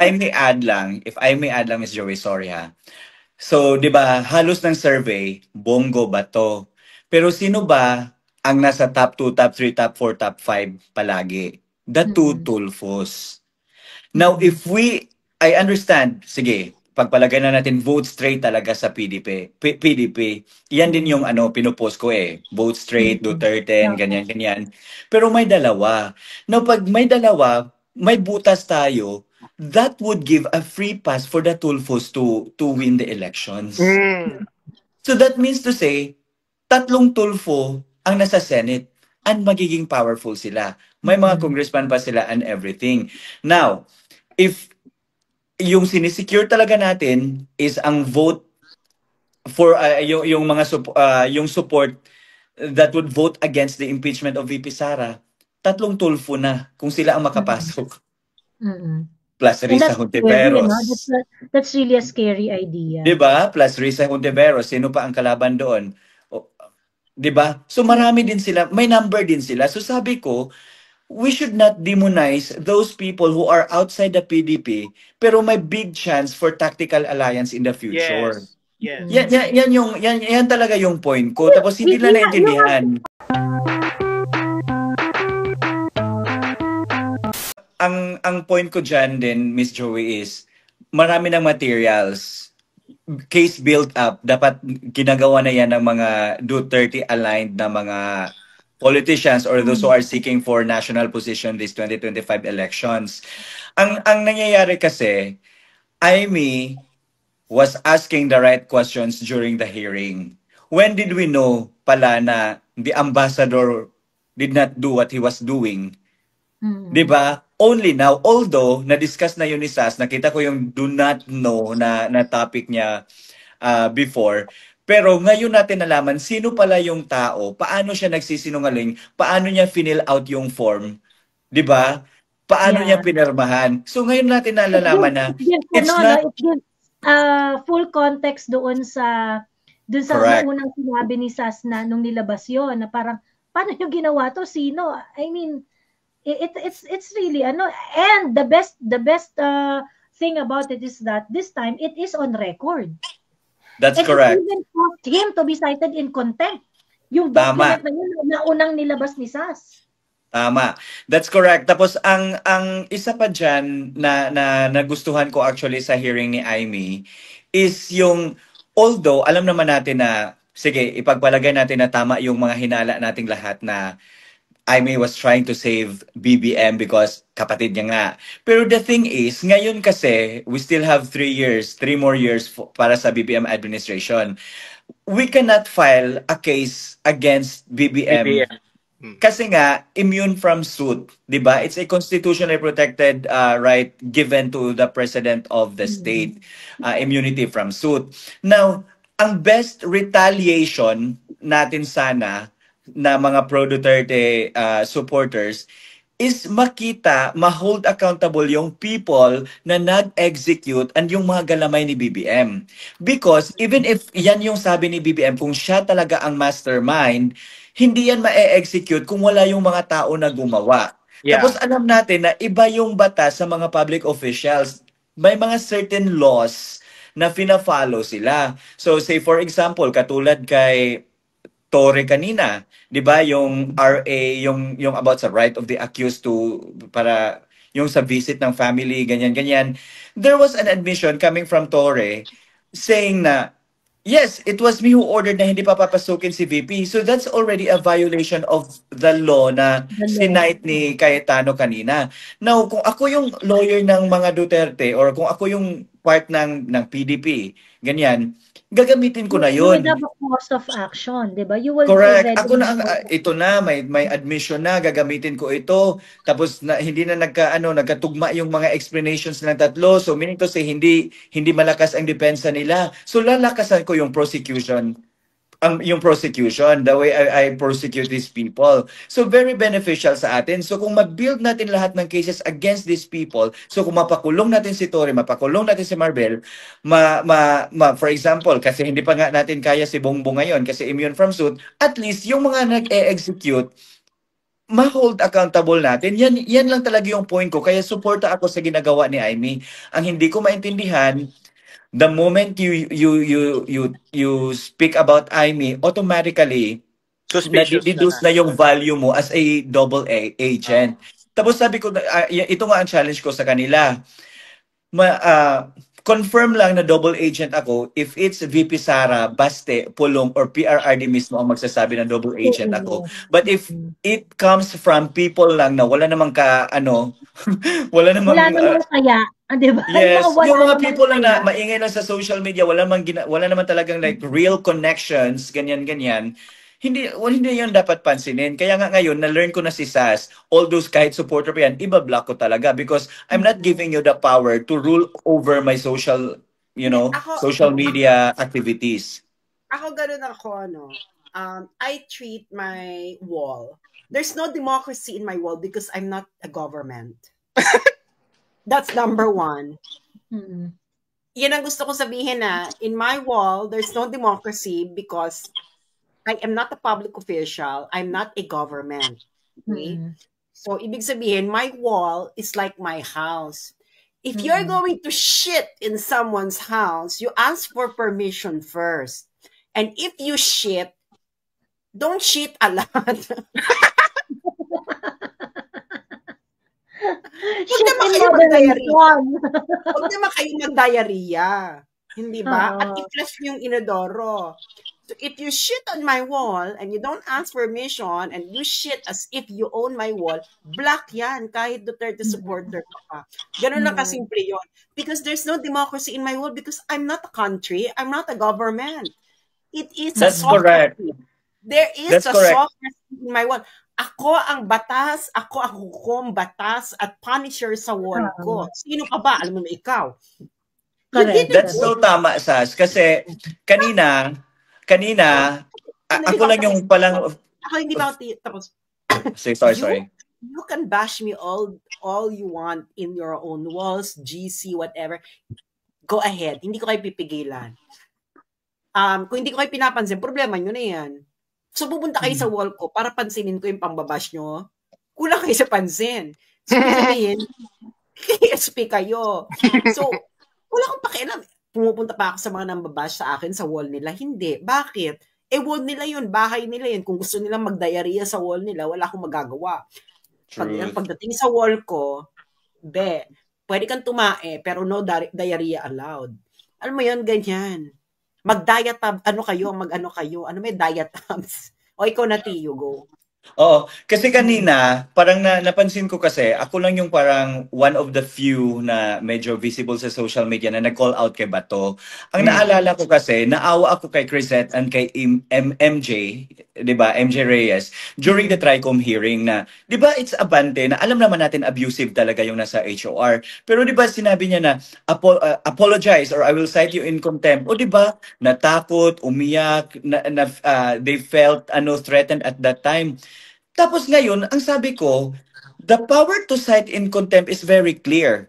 if I may add lang, Miss Joey, sorry ha. So, 'di ba, halos ng survey, Bongo Bato. Pero sino ba ang nasa top 2, top 3, top 4, top 5 palagi? The two Mm. Tulfos. Now, if I understand, sige, pagpalagay na natin vote straight talaga sa PDP. PDP. Yan din yung Mm. pinupost ko eh. Vote straight, Mm. Duterte, Oo. ganyan, ganyan. Pero may dalawa. Now, pag may dalawa, may butas tayo, that would give a free pass for the Tulfos to win the elections. Mm. So that means to say, tatlong Tulfo ang nasa Senate and magiging powerful sila. May mga Mm. congressman pa sila and everything. Now, if yung sinisecure talaga natin is ang vote for yung mga yung support that would vote against the impeachment of VP Sara, tatlong Tulfo na kung sila ang Mm. makapasok. Mm. Plus And Risa that's scary, you know? Hontiveros. That's really a scary idea. 'Di ba? Plus Risa Hontiveros, sino pa ang kalaban doon? O, 'di ba? So marami din sila, may number din sila. So sabi ko, we should not demonize those people who are outside the PDP pero may big chance for tactical alliance in the future. Yes. Yes. Yan talaga yung point ko. Tapos hindi nila naintindihan. Ang point ko diyan din, Miss Joey, is marami ng materials, case built up, dapat ginagawa na yan ng mga Duterte aligned na mga politicians or those who are seeking for national position this 2025 elections. Ang nangyayari kasi, Amy was asking the right questions during the hearing. When did we know pala na the ambassador did not do what he was doing? 'Di ba? Only now, although na-discuss na yun ni Sas, nakita ko yung do not know na topic niya before. Pero ngayon natin nalaman sino pala yung tao, paano siya nagsisinungaling, paano niya fill out yung form, 'di ba? Paano niya Yeah. pinirmahan. So ngayon natin nalalaman na It gives, it's no, not it gives full context doon sa correct. unang sinabi ni Sas na nung nilabas yon na parang paano niyo ginawa to, sino? I mean, it's really ano, and the best thing about it is that this time it is on record. That's And correct. it even caused him to be cited in contempt. Yung Tama. document na yun na unang nilabas ni Sas. Tama. That's correct. Tapos ang isa pa diyan na nagustuhan ko actually sa hearing ni Amy is yung, although alam naman natin na sige, ipagpalagay natin na tama yung mga hinala nating lahat na Amy was trying to save BBM because kapatid niya nga. Pero the thing is, ngayon kasi we still have 3 more years para sa BBM administration. We cannot file a case against BBM. BBM. Kasi nga, immune from suit, di ba? It's a constitutionally protected right given to the president of the state, immunity from suit. Now, ang best retaliation natin sana na mga pro-Duterte supporters is makita, ma-hold accountable yung people na nag-execute and yung mga galamay ni BBM. Because even if yan yung sabi ni BBM, kung siya talaga ang mastermind, hindi yan ma-execute kung wala yung mga tao na gumawa. Yeah. Tapos alam natin na iba yung batas sa mga public officials. May mga certain laws na fina-follow sila. So say for example, katulad kay Torre kanina, 'di ba, yung RA, yung about sa right of the accused to para yung sa visit ng family, ganyan ganyan. There was an admission coming from Torre saying na yes, it was me who ordered na hindi pa papasukin si VP. So that's already a violation of the law na sinight ni Cayetano kanina. Now, kung ako yung lawyer ng mga Duterte or kung ako yung part ng PDP, ganyan, gagamitin ko na You yun. would have a course of action, di ba? You will Correct. already Ako na ang know. ito na may admission na, gagamitin ko ito. Tapos hindi na nagkatugma yung mga explanations ng tatlo. So meaning to say hindi malakas ang depensa nila. So lalakasan ko yung prosecution. Yung prosecution, the way I prosecute these people. So very beneficial sa atin. So kung mag-build natin lahat ng cases against these people, so kung mapakulong natin si Torre, mapakulong natin si Marbel, for example, kasi hindi pa nga natin kaya si Bongbong ngayon kasi immune from suit, at least yung mga nag-e-execute, ma-hold accountable natin. Yan lang talaga yung point ko. Kaya suporta ako sa ginagawa ni Amy. Ang hindi ko maintindihan, the moment you speak about Amy, automatically Suspicious ka nadideduce na. na yung value mo as a double agent. Tapos sabi ko, ito nga ang challenge ko sa kanila. Confirm lang na double agent ako if it's VP Sara, Baste, Pulong, or PRRD mismo ang magsasabi na double agent ako. But if it comes from people lang na wala namang wala namang Wala namang kaya, di ba? yes, Wala yung mga namang people lang na kaya. maingay lang sa social media, wala naman talagang like real connections, ganyan. Hindi yun dapat pansinin. Kaya nga ngayon, na-learn ko na si Sas, all those kahit supporter pa yan, iba-block ko talaga because I'm not giving you the power to rule over my Hindi, ako, social media activities. ganun ako, I treat my wall. There's no democracy in my wall because I'm not a government. That's number one. Yan ang gusto ko sabihin na, in my wall, there's no democracy because I am not a public official. I'm not a government. Okay? So, ibig sabihin, my wall is like my house. If you're going to shit in someone's house, you ask for permission first. And if you shit, don't shit a lot. Huwag naman kayo mag-diarrhea. Huwag naman kayo mag-diarrhea. Hindi ba? At i-flush yung inodoro. So if you shit on my wall and you don't ask permission and you shit as if you own my wall, block yan kahit Duterte supporter ka. Ganun lang kasimple yun. Because there's no democracy in my wall because I'm not a country. I'm not a government. It is That's a soft correct. There is That's a correct. softness in my wall. Ako ang batas, ako ang hukom, batas at punisher sa wall ko. Sino ka ba? Alam mo na ikaw. That's so tama, Sas. Kasi kanina, ako lang yung palang... Ako hindi ba tapos? Sorry. You can bash me all you want in your own walls, GC, whatever. Go ahead. Hindi ko kayo pipigilan. Kung hindi ko kayo pinapansin, problema nyo na yan. So, pupunta kayo sa wall ko para pansinin ko yung pambabash nyo. Kulang kayo sa pansin. So, sabihin, KSP kayo. So, wala akong pakialam. Pumupunta pa ako sa mga nambabash sa akin sa wall nila. Hindi. Bakit? Wall nila yun. Bahay nila yun. Kung gusto nilang mag-diarrhea sa wall nila, wala akong magagawa. Pagdating sa wall ko, pwede kang tumae, pero no diarrhea allowed. Alam mo yun, ganyan. Mag-diatab, ano kayo? Ano may diatabs? O ikaw na, Tiyo, go. Oo, kasi kanina, parang napansin ko kasi, ako lang yung parang one of the few na medyo visible sa social media na nag-call out kay Bato. Ang naalala ko kasi, naawa ako kay Crisette and kay MJ, di ba, MJ Reyes, during the TRICOM hearing na, di ba, it's abante na alam naman natin abusive talaga yung nasa HOR. Pero di ba, sinabi niya na, apologize or I will cite you in contempt. O di ba, natakot, umiyak, they felt threatened at that time. Tapos ngayon, ang sabi ko, the power to cite in contempt is very clear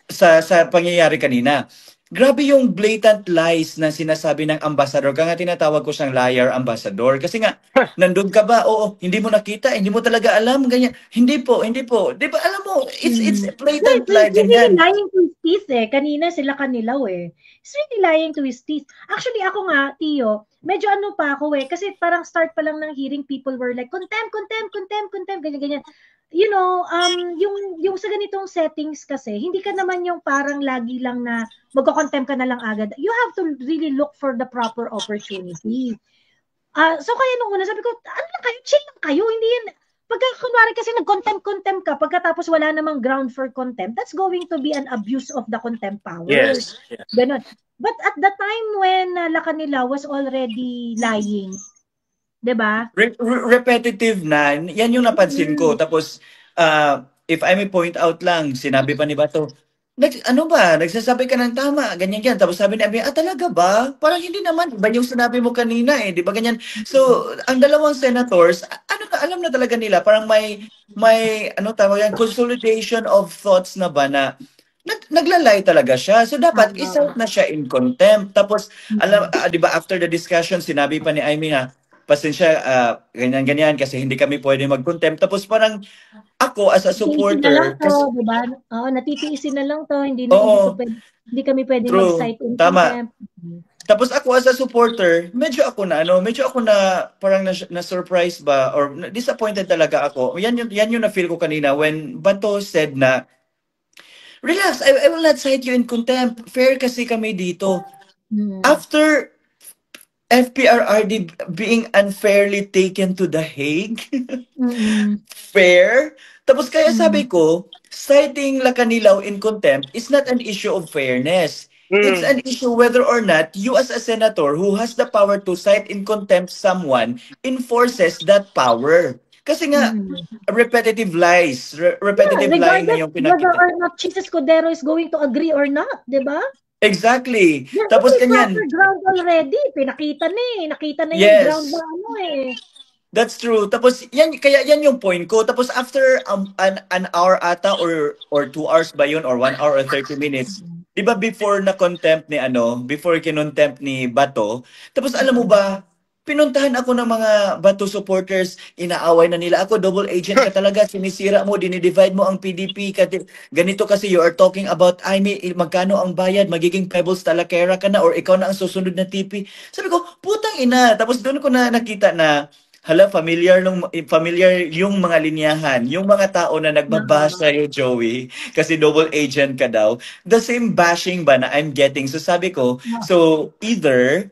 sa pangyayari kanina. Grabe yung blatant lies na sinasabi ng ambassador. Kaya nga tinatawag ko siyang liar ambassador. Kasi nga, nandun ka ba? Oo, hindi mo nakita, hindi mo talaga alam, ganyan. Hindi po. Di ba, alam mo, it's blatant lie, ganyan. It's really lying to his teeth Kanina sila kanilaw It's really lying to his teeth. Actually, ako nga, Tio, medyo pa ako kasi parang start pa lang ng hearing, people were like, contempt, ganyan. You know, yung sa ganitong settings kasi, hindi ka naman yung parang lagi lang na magko-contempt ka na lang agad. You have to really look for the proper opportunity. So kaya nung una, sabi ko, ano lang kayo, chill lang kayo, hindi yan, pagka kunwari kasi nag-contempt ka, pagkatapos wala namang ground for contempt, that's going to be an abuse of the contempt power. Yes. Ganon. But at the time when Lacanila was already lying, diba? Repetitive na. Yan yung napansin ko. Tapos, if I may point out lang, sinabi pa ni Bato, nagsasabi ka ng tama, ganyan. Tapos sabi ni Abi, talaga ba? Parang hindi naman. Ba yung sinabi mo kanina di ba ganyan? So, ang dalawang senators, alam na talaga nila, parang may tawag yan, consolidation of thoughts na ba na naglalay talaga siya. So dapat isa na siya in contempt. Tapos di ba after the discussion sinabi pa ni Amy na pasensya, ganyan-ganyan kasi hindi kami pwede mag-contempt. Tapos parang ako as a Titiisin na lang supporter, to, kasi, di ba? Oo, natitiisin na lang to. oo, Hindi kami pwedeng true, mag-cite in tama. contempt. Tapos ako as a supporter, medyo ako na parang na-surprise ba or disappointed talaga ako. Yan yung na-feel ko kanina when Bato said na, relax, I will not cite you in contempt. Fair kasi kami dito. Mm. After FPRRD being unfairly taken to The Hague, Mm. fair. Tapos kaya Mm. sabi ko, citing Lacanilaw in contempt is not an issue of fairness. It's Mm. an issue whether or not you as a senator who has the power to cite in contempt someone enforces that power. Kasi nga, Mm. Yeah, repetitive lying na regardless yung whether pinakita. or not Jesus Escudero is going to agree or not, di ba? Exactly. There's Tapos a proper ganyan. ground already. Pinakita na eh. Nakita na yung ground na Yes. ano eh. That's true. Tapos yan yung point ko. Tapos after an hour ata or 2 hours ba yun or 1 hour or 30 minutes. 'Di ba before na contempt ni before kinontempt ni Bato. Tapos alam mo ba, pinuntahan ako ng mga Bato supporters, inaaway na nila ako, double agent ka talaga, sinisira mo, dinidivide mo ang PDP, ganito kasi you are talking about, ay may magkano ang bayad, magiging Pebbles Talakera ka na or ikaw na ang susunod na TP. Sabi ko, putang ina. Tapos doon ko na nakita na hala, familiar yung mga linyahan, yung mga tao na nagbabash Oo. sa'yo, Joey, kasi double agent ka daw. The same bashing ba na I'm getting? So sabi ko, so either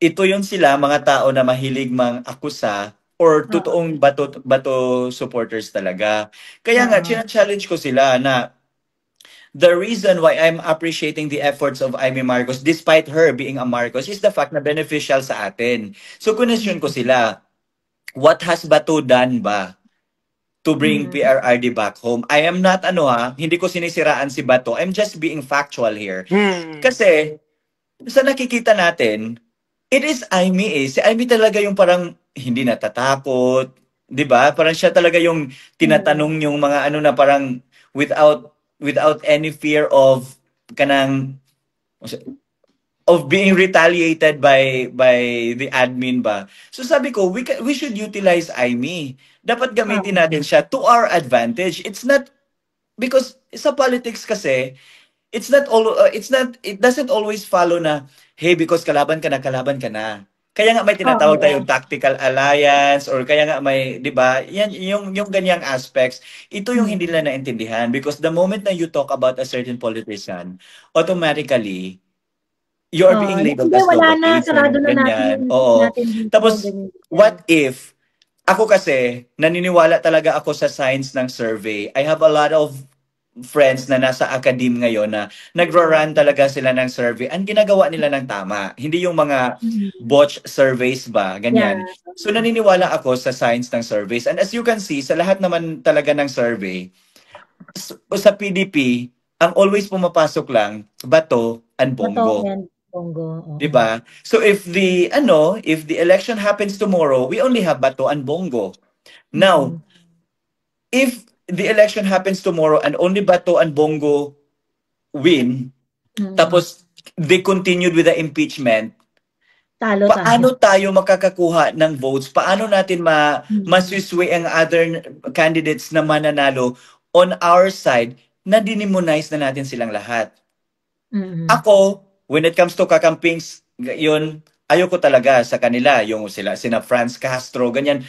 ito yung sila, mga tao na mahilig mang akusa or Oo. totoong bato supporters talaga. Kaya nga, Oo. challenge ko sila na the reason why I'm appreciating the efforts of Amy Marcos despite her being a Marcos is the fact na beneficial sa atin. So, question ko sila, what has Bato done ba to bring Mm. PRRD back home? I am not hindi ko sinisiraan si Bato. I'm just being factual here. Mm. Kasi sa nakikita natin, it is Amy eh. Si Amy talaga yung parang hindi natatakot, 'di ba? Parang siya talaga yung tinatanong yung mga na parang without any fear of kanang being retaliated by the admin ba. So sabi ko, we should utilize IME. Dapat gamitin Oo. natin siya to our advantage. It's not because sa politics kasi it doesn't always follow na hey because kalaban ka na. Kaya nga may tinatawag Oo. tayong tactical alliance or kaya nga may 'di ba? Yan yung ganyang aspects. Ito yung hindi nila naintindihan because the moment na you talk about a certain politician, automatically you are being labeled Hindi, as wala double na. Sarado agent, na natin ganyan. yung Oo. natin dito. Tapos, Ganyan. what if, ako kasi, naniniwala talaga ako sa science ng survey. I have a lot of friends na nasa academe ngayon na nagra-run talaga sila ng survey. Ang ginagawa nila ng tama. Hindi yung mga botch surveys ba, Yeah. ganyan. So, naniniwala ako sa science ng surveys. And as you can see, sa lahat naman talaga ng survey, sa PDP, ang always pumapasok lang, Bato and Bato Bongo. and Bongo. Oo. 'Di ba? So if the election happens tomorrow, we only have Bato and Bongo. Now, if the election happens tomorrow and only Bato and Bongo win, tapos they continued with the impeachment, Talo tayo. paano tayo makakakuha ng votes? Paano natin maswisway ang other candidates na mananalo on our side na dinimonize na natin silang lahat? Ako, when it comes to kakampings, yun, ayoko talaga sa kanila. Yung sina Franz Castro, ganyan.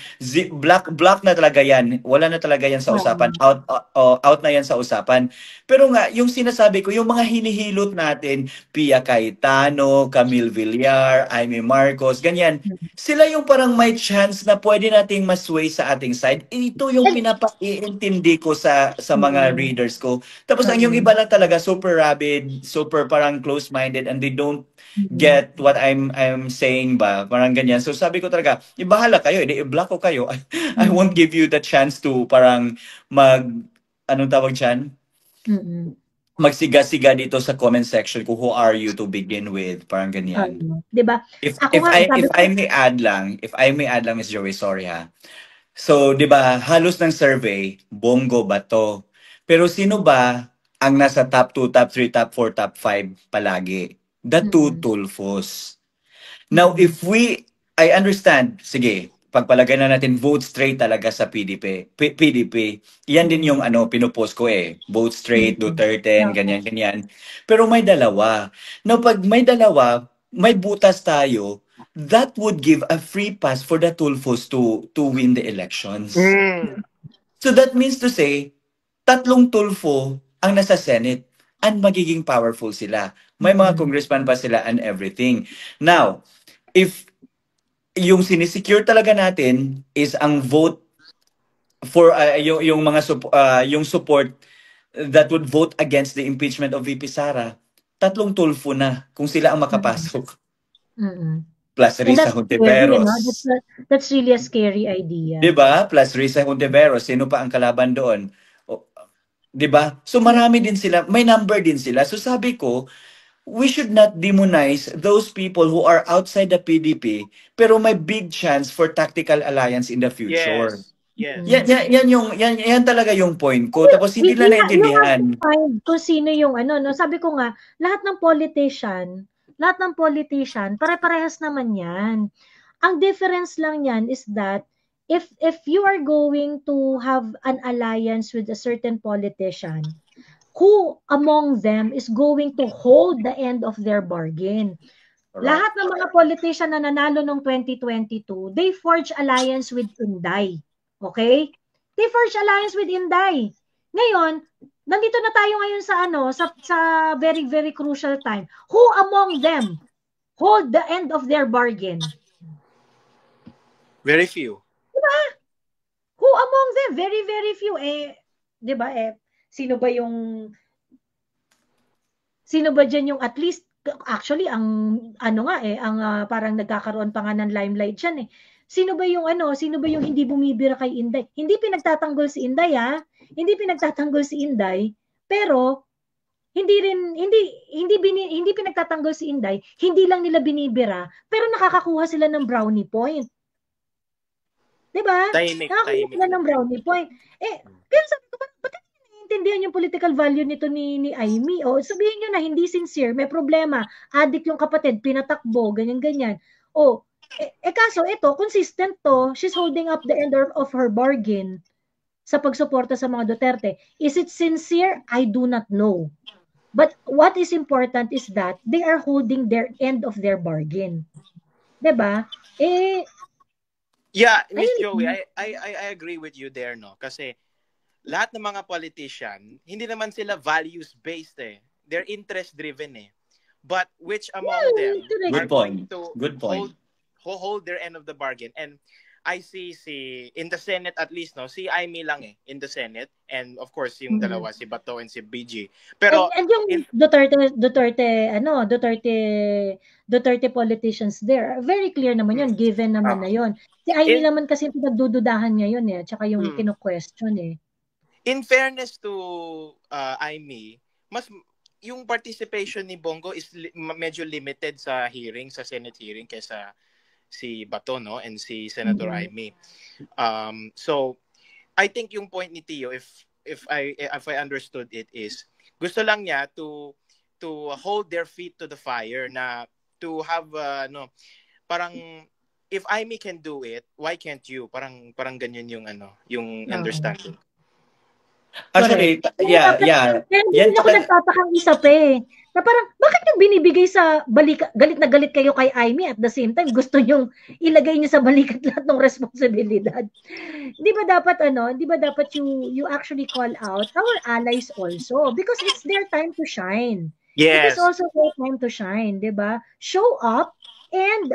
Black na talaga yan. Wala na talaga yan sa usapan. Out na yan sa usapan. Pero nga, yung sinasabi ko, yung mga hinihilot natin, Pia Cayetano, Camille Villar, Amy Marcos, ganyan. Sila yung parang may chance na pwede nating masway sa ating side. Ito yung pinapaiintindi ko sa mga readers ko. Tapos ang yung iba lang talaga super rabid, super parang close-minded and they don't get what I'm saying ba. Parang ganyan. So sabi ko talaga, bahala kayo, i-block ko kayo. I won't give you the chance to parang anong tawag dyan? Magsiga-siga dito sa comment section kung who are you to begin with. Parang ganyan. 'Di ba? If I may add lang, Miss Joey, sorry ha. So, 'di ba, halos ng survey, Bongo Bato. Pero sino ba ang nasa top 2, top 3, top 4, top 5 palagi? The two Tulfos. Now, I understand, sige, pagpalagay na natin vote straight talaga sa PDP. PDP. Yan din yung pinupost ko eh. Vote straight, Duterte, Yeah. ganyan. Pero may dalawa. Now, pag may dalawa, may butas tayo, that would give a free pass for the Tulfos to win the elections. So that means to say, 3 Tulfo ang nasa Senate and magiging powerful sila. May mga congressman pa sila and everything. Now, if yung sinisecure talaga natin is ang vote for yung mga yung support that would vote against the impeachment of VP Sara, 3 Tulfo na kung sila ang makapasok. Plus And Risa that's scary, no? Hontiveros. That's really a scary idea. 'Di ba? Plus Risa Hontiveros, sino pa ang kalaban doon? 'Di ba? So marami din sila, may number din sila. So sabi ko, we should not demonize those people who are outside the PDP pero may big chance for tactical alliance in the future. Yes. Yan talaga yung point ko. Tapos hindi nila naintindihan. Kung sino yung no? Sabi ko nga, lahat ng politician, pare-parehas naman yan. Ang difference lang yan is that if you are going to have an alliance with a certain politician, who among them is going to hold the end of their bargain? Alright. Lahat ng mga politician na nanalo noong 2022, they forge alliance with Inday. Okay? They forge alliance with Inday. Ngayon, nandito na tayo ngayon sa very, very crucial time. Who among them hold the end of their bargain? Very few. Diba? Who among them? Very, very few. Diba? Sino ba dyan yung at least, actually, ang parang nagkakaroon pa nga ng limelight dyan eh. Sino ba yung hindi bumibira kay Inday? Hindi pinagtatanggol si Inday, ha? Hindi pinagtatanggol si Inday, pero hindi pinagtatanggol si Inday, hindi lang nila binibira, pero nakakakuha sila ng brownie point. 'Di ba? Nakakakuha sila ng brownie point. Pero sabi ko, ba't naiintindihan yung political value nito ni Amy? O sabihin nyo na hindi sincere, may problema, addict yung kapatid, pinatakbo, ganyan-ganyan. Kaso ito, consistent to, she's holding up the end of her bargain sa pagsuporta sa mga Duterte. Is it sincere? I do not know. But what is important is that they are holding their end of their bargain. 'Di ba? Yeah, Miss Joey, I agree with you there, no? Kasi lahat ng mga politician, hindi naman sila values-based eh. They're interest-driven eh. But which among them are going to hold their end of the bargain? And I see in the Senate at least, no, si Amy lang eh in the Senate, and of course yung dalawa, si Bato and si BG. Pero and yung Duterte politicians there, very clear naman yun, given naman na yun. Si Amy naman kasi pinagdududahan niya yun eh, at saka yung kino-question eh. In fairness to Amy, mas yung participation ni Bongo is medyo limited sa hearing, sa Senate hearing kaysa si Bato, no, and si Senator Amy. So I think yung point ni Tio, if I understood it, is gusto lang niya to hold their feet to the fire, na to have parang if Amy can do it, why can't you? Parang ganyan yung yung understanding. Actually, yeah. Yan ako nagtatakang isa pa eh. Na parang, bakit yung binibigay sa balikat, galit na galit kayo kay Amy at the same time, gusto nyong ilagay niyo sa balikat lahat ng responsibilidad. Di ba dapat you actually call out our allies also, because it's their time to shine. Yes. It is also their time to shine, di ba? Show up and,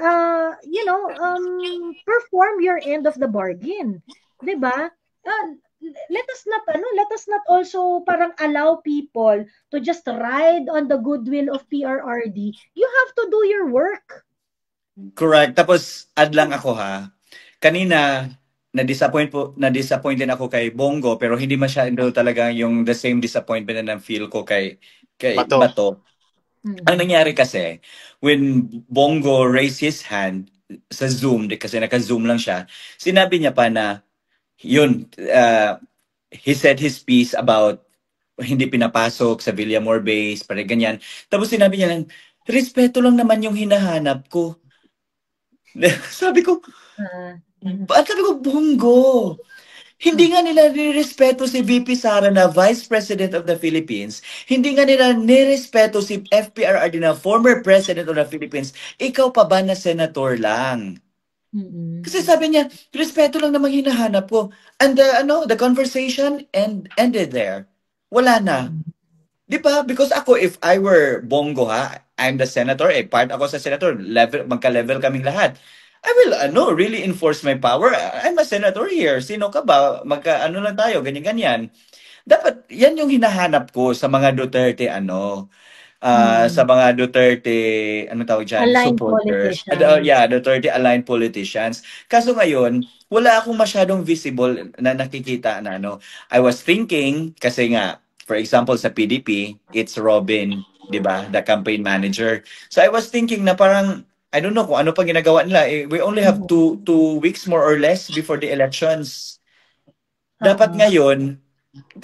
perform your end of the bargain. Di ba? Let us not also parang allow people to just ride on the goodwill of PRRD. You have to do your work. Correct. Tapos add lang ako ha. Kanina na-disappoint din ako kay Bongo, pero hindi masyado talaga yung the same disappointment na feel ko kay Bato. Ang nangyari kasi, when Bongo raised his hand sa Zoom, kasi naka-Zoom lang siya, sinabi niya pa na yun, he said his piece about hindi pinapasok sa Villamor base, parang ganyan. Tapos sinabi niya lang, respeto lang naman yung hinahanap ko. Sabi ko, Ah, sabi ko, Bongo, hindi nga nila nirespeto si VP Sara na Vice President of the Philippines. Hindi nga nila nirespeto si FPRRD na former President of the Philippines. Ikaw pa ba na senator lang? Kasi sabi niya, respeto lang naman hinahanap ko. And the conversation ended there. Wala na. Di ba? Because ako, if I were Bongo ha, I'm the senator, part ako sa senator, magka-level kaming lahat. I will, really enforce my power. I'm a senator here. Sino ka ba? Lang tayo, ganyan-ganyan. Dapat, yan yung hinahanap ko sa mga Duterte, sa mga Duterte, tawag dyan, aligned supporters. politicians. Yeah, Duterte aligned politicians. Kaso ngayon, wala akong masyadong visible na nakikita na I was thinking, kasi nga, for example, sa PDP, it's Robin, di ba? The campaign manager. So I was thinking na parang, I don't know kung ano pa ginagawa nila. We only have two weeks more or less before the elections. Dapat ngayon,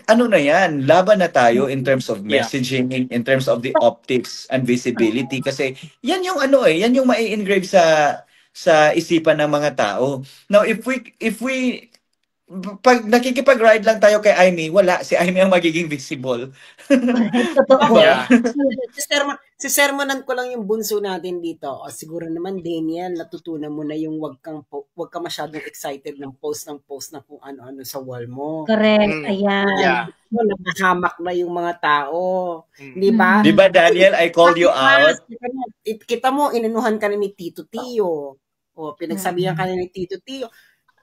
na yan, laban na tayo in terms of Yeah. messaging, in terms of the optics and visibility. Kasi yan yung yan yung mai-engrave sa isipan ng mga tao. Now, if we pag nakikipag-ride lang tayo kay Aimee, wala. Si Aimee ang magiging visible. Totoo. Yeah. Sermonan ko lang yung bunso natin dito. O, siguro naman, Daniel, natutunan mo na yung wag ka masyadong excited ng post na kung ano-ano sa wall mo. Correct. Ayan. Yeah. Nakahamak na yung mga tao. Di ba? Di ba, Daniel, I called you out? Kita mo, inanuhan ka na ni Tito Tio. O, pinagsabihan ka na ni Tito Tio.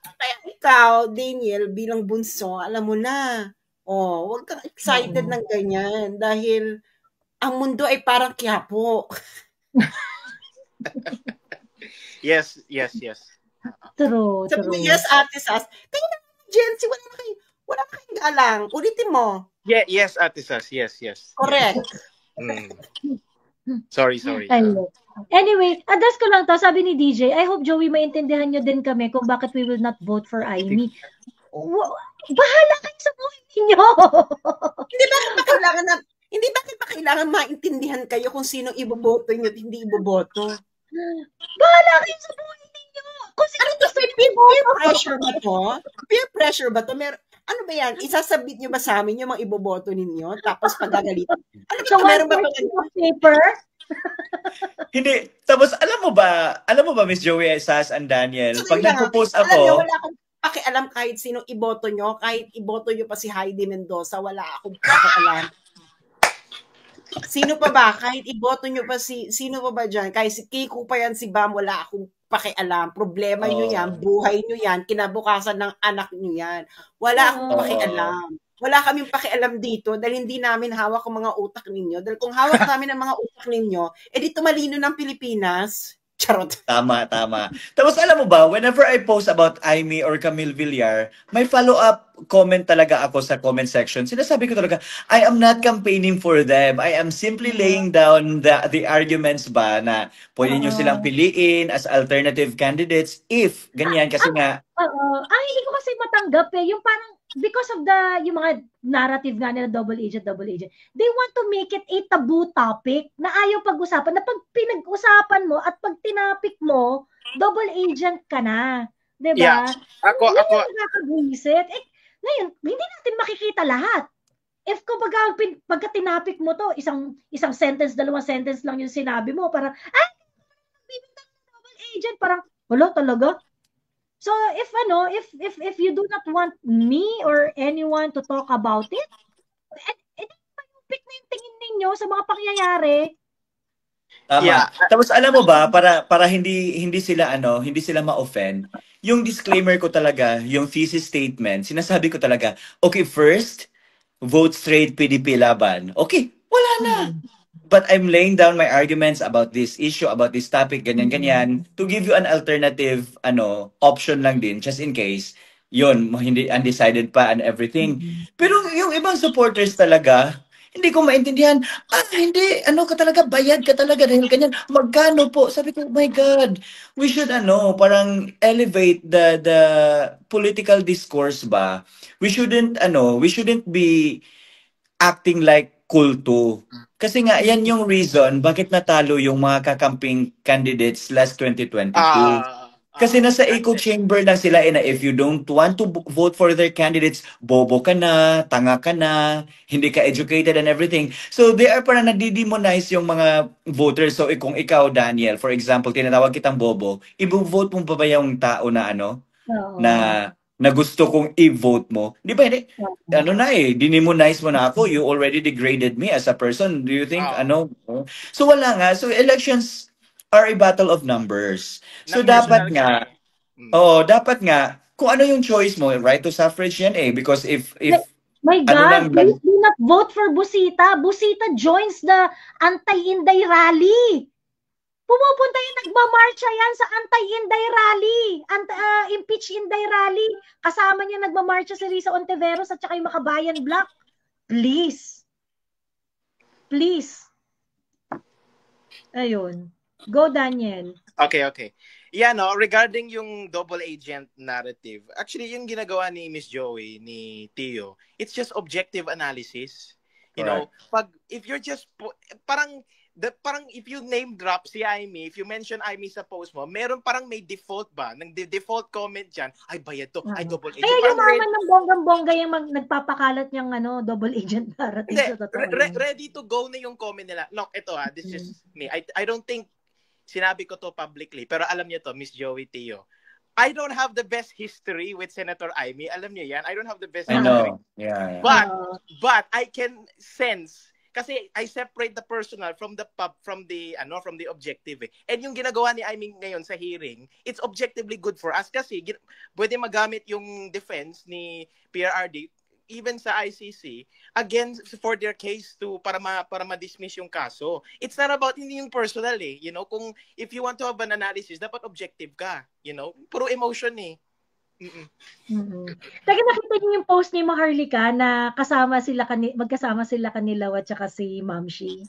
Kaya ikaw, Daniel, bilang bunso, alam mo na. O, huwag kang excited ng ganyan. Dahil, ang mundo ay parang Quiapo. Yes. True. Sabi mo, yes, Ate Sas. Kaya na, Jency, wala na kayong galang. Ulitin mo. Yeah, yes, Ate Sas. Yes. Correct. Sorry. Ayun. Anyway, address ko lang to. Sabi ni DJ, I hope, Joey, maintindihan nyo din kami kung bakit we will not vote for Aimee. Bahala kayo sa buhay ninyo. Hindi bakit ba kailangan maintindihan kayo kung sino iboboto nyo at hindi iboboto? Bahala kayo sa buhay ninyo. Kung sino gusto Peer pressure ba to? Peer pressure ba to? Ano ba yan? Isasabit nyo ba sa amin yung mga iboboto ninyo? Tapos pagagalitan? Ano ba? Meron ba paper? Hindi. Tapos alam mo ba Miss Joey, Sas, and Daniel, So, pag nagpo-post alam nyo, ako, wala akong pakialam kahit sinong iboto nyo, kahit iboto nyo pa si Heidi Mendoza, wala akong pakialam. Sino pa ba? Kahit iboto nyo pa sino pa ba dyan? Kahit si Kiko pa yan, si Bam, wala akong pakialam. Problema nyo yan, buhay nyo yan, kinabukasan ng anak nyo yan. Wala akong pakialam. Wala kaming pakialam dito dahil hindi namin hawak ang mga utak ninyo. Dahil kung hawak namin ang mga utak ninyo, edi tumalino ng Pilipinas. Charot. Tama. Tapos alam mo ba, whenever I post about Aimee or Camille Villar, may follow-up comment talaga ako sa comment section. Sinasabi ko talaga, I am not campaigning for them. I am simply laying down the arguments ba na pwede nyo silang piliin as alternative candidates if ganyan kasi nga. Hindi ko kasi matanggap yung parang because of yung mga narrative nga nila double agent, they want to make it a taboo topic na ayaw pag-usapan, na pag pinag-usapan mo at pag tinapik mo, double agent ka na. Diba? Yeah. Ako. Nakakagwisit. Ngayon, hindi natin makikita lahat. If pagka tinapik mo to, isang sentence, dalawang sentence lang yung sinabi mo, parang, bibintang double agent, parang, wala talaga. So if you do not want me or anyone to talk about it, pick na yung tingin ninyo sa mga pangyayari. Tama. Yeah. Tapos alam mo ba, para hindi sila ma-offend, yung disclaimer ko talaga, yung thesis statement, sinasabi ko talaga, okay, first, vote straight PDP laban. Okay, wala na. But I'm laying down my arguments about this issue, about this topic, ganyan, to give you an alternative option lang din, just in case, yun, hindi undecided pa and everything. Pero yung ibang supporters talaga, hindi ko maintindihan, hindi, ka talaga, bayad ka talaga dahil ganyan, magkano po? Sabi ko, oh my God, we should, parang elevate the political discourse ba? We shouldn't be acting like kulto. Kasi nga, yan yung reason bakit natalo yung mga kakamping candidates last 2022. Kasi nasa That's echo it. chamber lang sila na if you don't want to vote for their candidates, bobo ka na, tanga ka na, hindi ka educated and everything. So they are parang nadidemonize yung mga voters. So kung ikaw, Daniel, for example, tinatawag kitang bobo, i-vote mo pa ba yung tao na ano? na Oo. na gusto kong i-vote mo. Di ba, hindi? Oo. Ano na demonize mo na ako. You already degraded me as a person. Do you think, Oo. ano? So wala nga. So elections are a battle of numbers. So Ng dapat personal ka nga, eh. Mm. dapat nga, kung ano yung choice mo, right to suffrage yan eh. Because if, My, my ano God, lang, please do not vote for Busita. Busita joins the anti-Inday rally. Pumupunta yung nagmamarcha yan sa anti-Inday rally. Impeach Inday rally. Kasama niya nagmamarcha si Risa Ontiveros at saka yung Makabayan Block. Please. Please. Ayun. Go, Daniel. Okay. Yeah, no, regarding yung double agent narrative, actually yung ginagawa ni Miss Joey, ni Tio, it's just objective analysis. You know, if you're just parang if you name drop si Aimee, if you mention Aimee sa post mo, meron parang may default ba? Nang default comment diyan, ay bayad to, ay double agent. Kaya yung mama ng bonggang-bongga yung nagpapakalat niyang double agent narrative hindi, sa totoo. Ready to go na yung comment nila. Look, ito this is me. I don't think sinabi ko to publicly, pero alam niyo to, Miss Joey Tio. I don't have the best history with Senator Aimee. Alam niyo yan? I don't have the best history. I know. Yeah. But I can sense kasi I separate the personal from the objective eh. And yung ginagawa ni Aimee ngayon sa hearing, it's objectively good for us kasi pwede magamit yung defense ni PRRD even sa ICC again for their case para ma-dismiss yung kaso. It's not about hindi yung personal eh, you know, kung if you want to have an analysis, dapat objective ka, you know, puro emotion eh. Teka, nakita niyo yung post ni Maharlika na magkasama sila kanila at saka si Mamshi.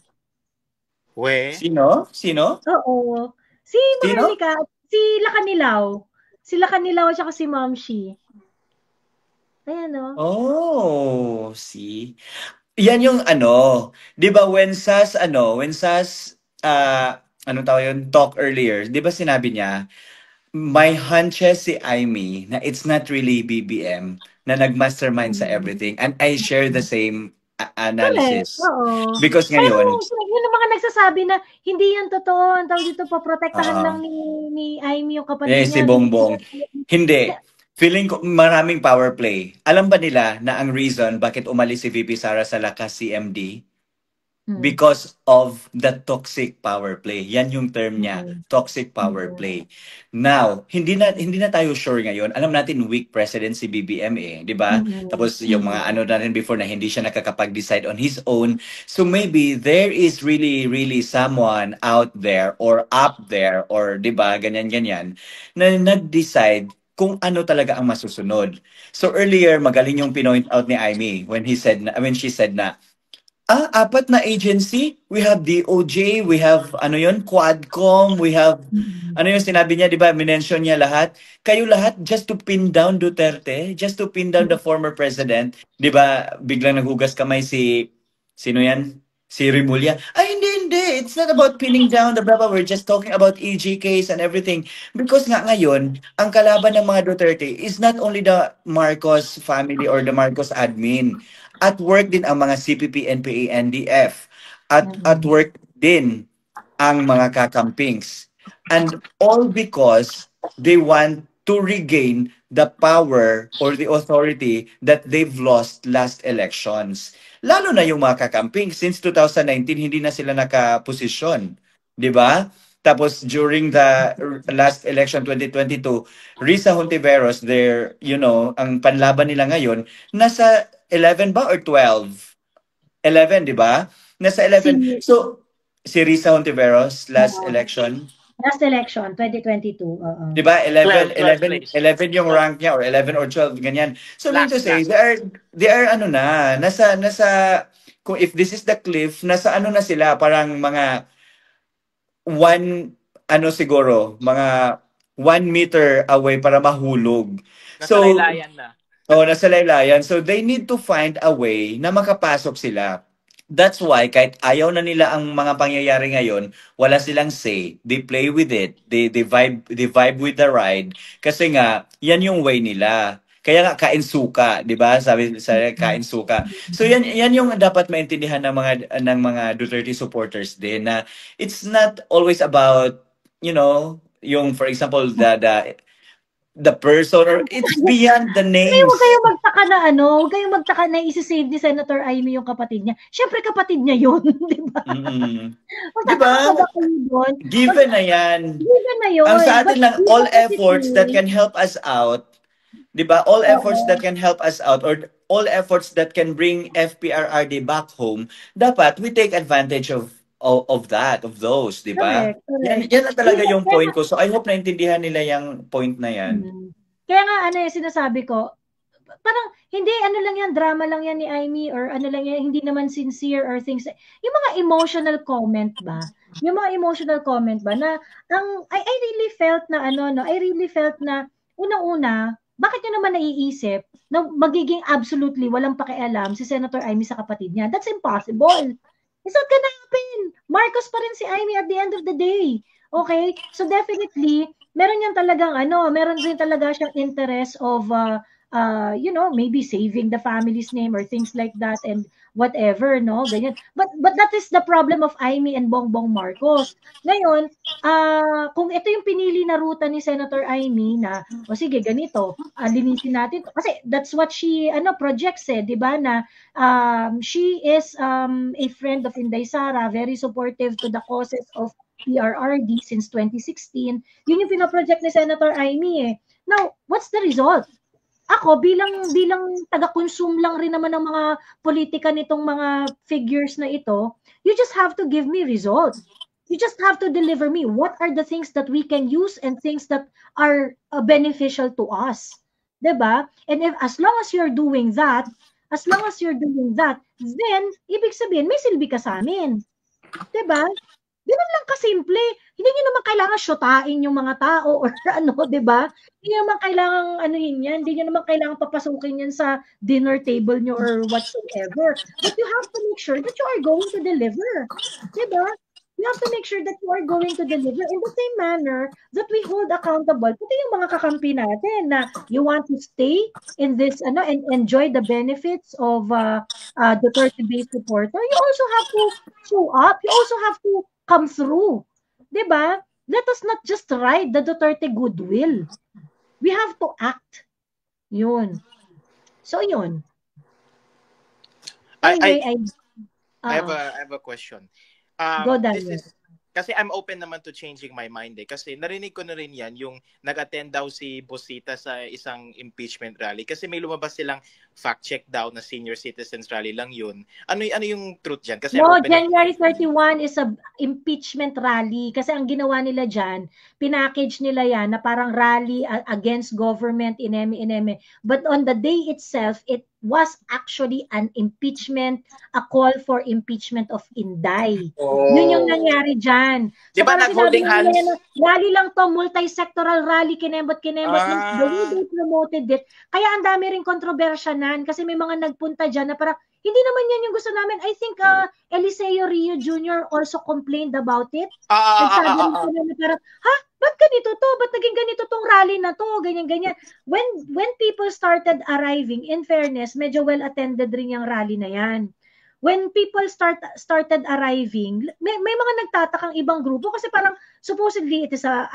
Sino? Oo. Si Maharlika, sila Kanilaw at saka si Mamshi. Ayan o. Oh, see? Yan yung 'di ba when Sas anong tawag yun, talk earlier, 'di ba sinabi niya, may hunches si Aimee na it's not really BBM na nagmastermind sa everything. And I share the same analysis. Oo. Because ngayon, yun ang mga nagsasabi na hindi yan totoo. Ang tawag dito, paprotektahan lang ni Aimee yung kapatid niya. si Bongbong. Hindi. Feeling ko maraming power play. Alam ba nila na ang reason bakit umalis si VP Sara sa lakas CMD? Because of the toxic power play. Yan yung term niya, toxic power play. Now, hindi na tayo sure ngayon. Alam natin weak president si BBM eh, 'di ba? Tapos yung mga natin before na hindi siya nakakapag-decide on his own. So maybe there is really someone out there or up there or 'di ba, ganyan na nag-decide kung ano talaga ang masusunod. So earlier magaling yung pinoint out ni Aimee when she said na apat na agency. We have DOJ, we have Quadcom, we have yung sinabi niya, 'di ba? Minention niya lahat. Kayo lahat just to pin down Duterte, just to pin down the former president, 'di ba? Biglang naghugas kamay sino yan? Si Rimulya. Ay, hindi. It's not about pinning down the blah, blah. We're just talking about EG case and everything. Because nga ngayon, ang kalaban ng mga Duterte is not only the Marcos family or the Marcos admin. At work din ang mga CPP, NPA, NDF. At work din ang mga kakampings. And all because they want to regain the power or the authority that they've lost last elections. Lalo na yung mga kakamping. Since 2019, hindi na sila nakaposisyon. Di ba? Tapos during the last election 2022, Risa Hontiveros, ang panlaban nila ngayon, nasa 11 ba or 12? 11, di ba? Nasa 11. So, si Risa Hontiveros, last election. Last election, 2022. Di ba? 11 yung 12. rank niya or 11 or 12, ganyan. So, mean to say, they are nasa, kung if this is the cliff, nasa na sila, parang mga siguro, mga 1 meter away para mahulog. Nasa laylayan na. Nasa laylayan. So, they need to find a way na makapasok sila. That's why kahit ayaw na nila ang mga pangyayari ngayon, wala silang say. They play with it. They vibe with the ride kasi nga yan yung way nila. Kaya nga kain suka, 'di ba? Sabi sa kain suka. So yan yung dapat maintindihan ng mga Duterte supporters din na it's not always about, yung for example the person, or it's beyond the Kaya names. huwag kayong magtaka na huwag kayong magtaka na isi-save ni Senator Amy yung kapatid niya. Siyempre kapatid niya yun, di ba? Mm. Magtataka Diba? pa ba kayo doon? Given na yan. Given na yun. Ang sa atin But lang, all given efforts that can help us out, di ba? All efforts that can help us out, or all efforts that can bring FPRRD back home, dapat we take advantage of those, di ba? Correct. Yan na talaga yung point ko. So I hope naintindihan nila yung point na yan. Kaya nga yung sinasabi ko, parang hindi lang yan, drama lang yan ni Amy, or lang yan, hindi naman sincere or things. Yung mga emotional comment ba? Yung mga emotional comment ba na I really felt na I really felt na unang-una, bakit nyo naman naiisip na magiging absolutely walang pakialam si Senator Amy sa kapatid niya? That's impossible. It's not gonna happen. Marcos pa rin si Amy at the end of the day. Okay? So definitely, meron yan talagang meron din talaga siyang interest of maybe saving the family's name or things like that and whatever, no? Ganyan. But that is the problem of Amy and Bongbong Marcos. Ngayon, kung ito yung pinili na ruta ni Senator Amy na, sige, ganito, linisin natin. Kasi that's what she projects, 'di ba, na she is a friend of Inday Sara, very supportive to the causes of PRRD since 2016. Yun yung pinoproject ni Senator Amy. Now, what's the result? Ako, bilang taga-consume lang rin naman ng mga politika nitong mga figures na ito, you just have to give me results. You just have to deliver me what are the things that we can use and things that are beneficial to us. 'Di ba? And as long as you're doing that, then ibig sabihin may silbi ka sa amin. 'Di ba? Ganun lang kasimple. Hindi nyo naman kailangan shotain yung mga tao or di ba? Hindi nyo naman kailangan yan. Hindi nyo naman kailangan papasukin yan sa dinner table nyo or whatsoever. But you have to make sure that you are going to deliver. Di ba? You have to make sure that you are going to deliver in the same manner that we hold accountable. Pati yung mga kakampi natin na you want to stay in this and enjoy the benefits of Duterte-based supporter. You also have to show up. You also have to come through. Diba? Let us not just ride the Duterte goodwill. We have to act. Yun. So, yun. Anyway, I have a question. Go, Daniel. Kasi I'm open naman to changing my mind Kasi narinig ko na rin yan, yung nag-attend daw si Bosita sa isang impeachment rally. Kasi may lumabas silang fact-check daw na senior citizens rally lang yun. Ano yung truth dyan? Kasi January 31 is a impeachment rally. Kasi ang ginawa nila dyan, pinackage nila yan na parang rally against government, ineme. But on the day itself, it was actually an impeachment, a call for impeachment of Inday. Yun yung nangyari dyan. So, diba nag-holding hands? Rally lang to, multi-sectoral rally, kinembot. The way they promoted it. Kaya ang dami rin kontrobersya nan kasi may mga nagpunta dyan na parang, hindi naman yan yung gusto namin. I think Eliseo Rio Jr. also complained about it. Nagsabi na parang, ba't ganito to? Ba't naging ganito tong rally na to? Ganyan. When people started arriving, in fairness, medyo well-attended rin yung rally na yan. When people started arriving, may mga nagtatakang ibang grupo kasi parang supposedly it is a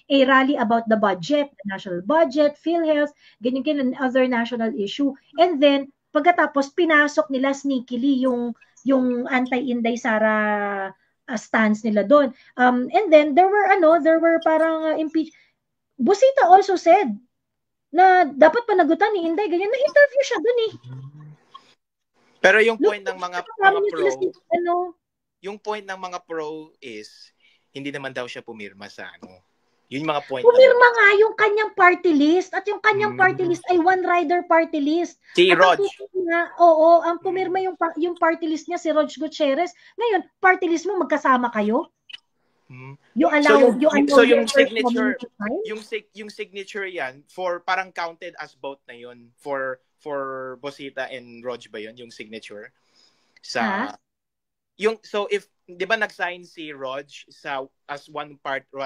rally about the budget, the national budget, PhilHealth, ganyan other national issue. And then pagkatapos pinasok nila sneakily yung anti-Inday Sara stance nila doon. And then there were parang impeach. Bosita also said na dapat panagutan ni Inday ganyan, na interview siya doon Pero yung point ng mga pro, yung point ng mga pro is hindi naman daw siya pumirma sa Yun yung mga point. Pumirma nga yung kanyang party list at yung kanyang party list ay one-rider party list. Si Rog. Ang pumirma yung party list niya si Rog Gutierrez. Ngayon, party list mo magkasama kayo? You allow yung signature yung signature yan for parang counted as both na yun for Bosita and Rog ba yun yung signature? sa yung so if 'di ba nag-sign si Rog as one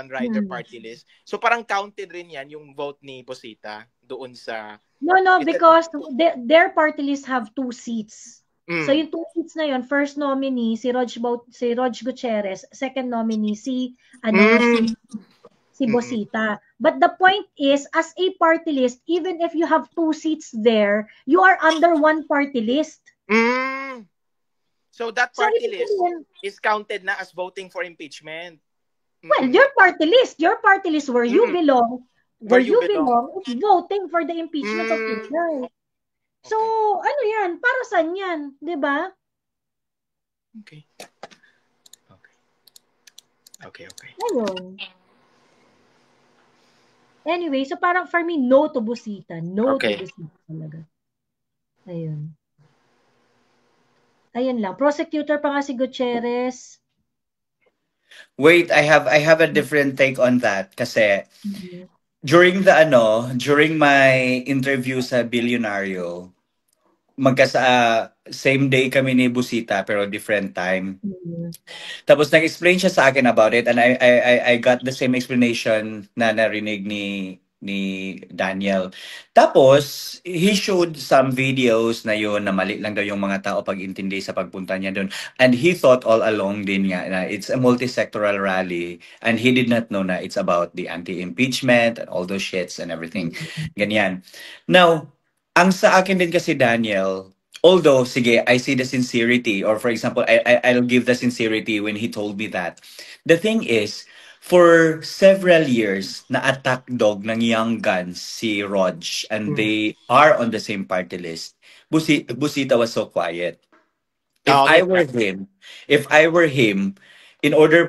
rider party list. So parang counted rin 'yan yung vote ni Bosita doon sa No, because their party list have 2 seats. Mm. So yung 2 seats na yon, first nominee si Rog Gutierrez, second nominee si Bosita. But the point is, as a party list, even if you have 2 seats there, you are under one party list. Mm. So that party list is counted na as voting for impeachment. Well, your party list where you belong, where you belong is voting for the impeachment of Inday. So, ano yan? Para saan yan? Diba? Okay. Ayun. Anyway, so parang for me, no to Bosita. No to Bosita talaga. Ayun. Ayun lang. Prosecutor pa nga si Gutierrez. Wait, I have a different take on that kasi during my interview sa Billionario, same day kami ni Busita pero different time. Tapos nag-explain siya sa akin about it and I got the same explanation na narinig ni Daniel. Tapos he showed some videos na yun na mali lang daw yung mga tao pag-intindi sa pagpunta niya doon. And he thought all along din nga na it's a multi-sectoral rally and he did not know na it's about the anti-impeachment and all those shits and everything. Ganyan. Now, ang sa akin din kasi Daniel, although, sige, I see the sincerity, or for example, I'll give the sincerity when he told me that. The thing is, for several years, na-attack dog ng Young Guns si Rog, and they are on the same party list. Busita was so quiet. If I were him, in order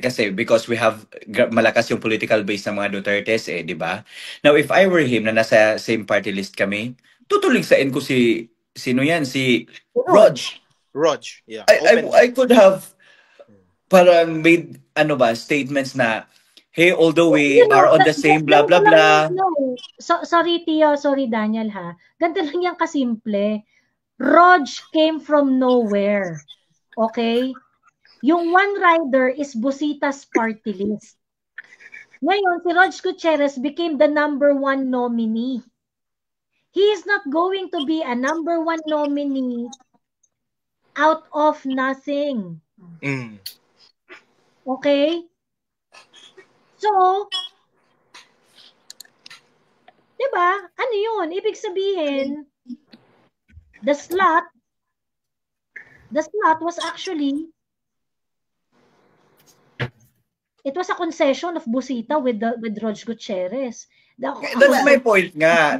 kasi because we have malakas yung political base ng mga Dutertes di ba? Now, if I were him na nasa same party list kami, tutuligsain ko sino yan? Si Rog. Yeah. I could have parang made statements na, hey, although we are on the same blah blah blah. Sorry Tio, sorry Daniel ha. Ganito lang yan kasimple. Rog came from nowhere. Okay? Yung one rider is Busita's party list. Ngayon, si Rog Gutierrez became the number 1 nominee. He is not going to be a number 1 nominee out of nothing. Okay? So, diba? Ano yun? Ibig sabihin, the slot was actually, it was a concession of Busita with Rog Gutierrez. That's my point nga.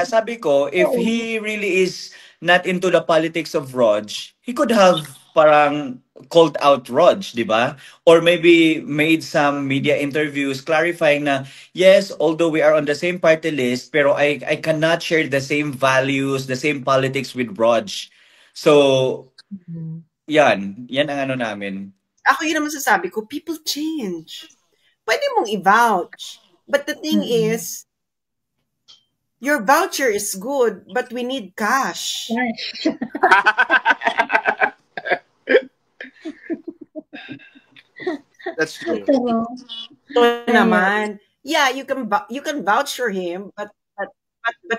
Sabi ko, if he really is not into the politics of Rog, he could have parang called out Rog, di ba? Or maybe made some media interviews clarifying na, yes, although we are on the same party list, pero I cannot share the same values, the same politics with Rog. So, yan ang namin. Ako yun naman sasabi ko, people change. Pwede mong i-vouch. But the thing is, your voucher is good, but we need cash. That's true. So naman, yeah, you can vouch for him, but